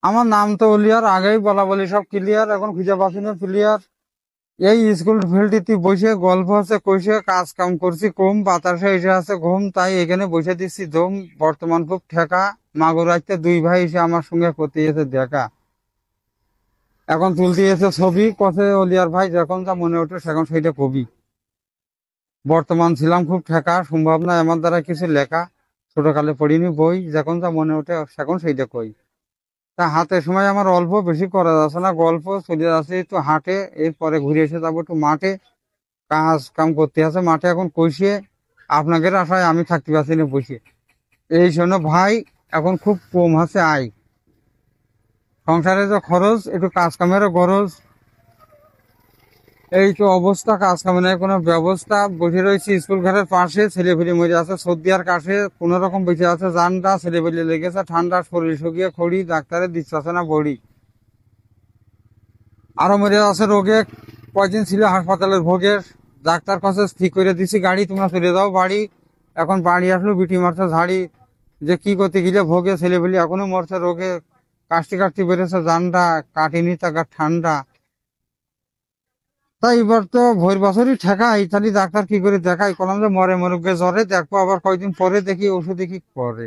আমার নাম তো ওলিয়ার, আগেই বলা বলি সব ক্লিয়ার, এখন খুঁজে পাচ্ছি না প্লেয়ার। এই স্কুল ফিল্ডটি বসে গল্প আছে কইসে, কাজ কাম করছি কম, বাতাসে এসে আছে ঘুম, তাই এখানে বসে দিচ্ছি দম। বর্তমান খুব ঠেকা, মাগুর রাখতে দুই ভাই এসে আমার সঙ্গে করতে এসে দেখা। এখন তুলতে এসে ছবি কথে ওলিয়ার ভাই, যখন যা মনে ওঠে সেখন সেইটা কবি। বর্তমান ছিলাম খুব ঠেকা, সম্ভব না আমার দ্বারা কিছু লেখা। ছোটকালে পড়িনি বই, যখন যা মনে ওঠে সেখন সেইটা কই। তা হাতে সময় আমার অল্প, বেশি করা যাচ্ছে না গল্প, চলে যাচ্ছে একটু হাটে, এরপরে ঘুরে এসে যাবো একটু মাঠে। কাজ কাম করতে আছে মাঠে, এখন কইসে আপনাদের আশায় আমি থাকতে পারছি না বসে। এই জন্য ভাই এখন খুব কম আছে আয়, সংসারে যে খরচ, একটু কাজ কামেরও গরজ। এই তো অবস্থা, কাজ কামের কোনো ব্যবস্থা, বসে রয়েছি স্কুল ঘরের পাশে, ছেলেপিলে মরে আছে সর্দি আর কাশে, কোন রকম বেঁচে আছে জানটা, ছেলেপিলে লেগেছে ঠান্ডা, শরীর শুকিয়ে খড়ি, ডাক্তারের দিচ্ছে না বড়ি। আরো মরে আছে রোগে, কয়দিন ছিল হাসপাতালের ভোগে, ডাক্তার কাছে ঠিক করে দিছি গাড়ি, তোমরা চলে যাও বাড়ি। এখন বাড়ি আসলো বিটি মারছে ঝাড়ি, যে কি করতে গেলে ভোগে, ছেলেপিলে এখনো মরছে রোগে, কাশতে কাশতে বেড়েছে জানটা, কাটিনি টাকা ঠান্ডা। তাই এবার তো ভোর বছরই ঠেকাই, তাহলে ডাক্তার কি করে দেখাই, কলাম যে মরে মরুকে জ্বরে দেখবো, আবার কয়দিন পরে দেখি ওষুধে কি করে।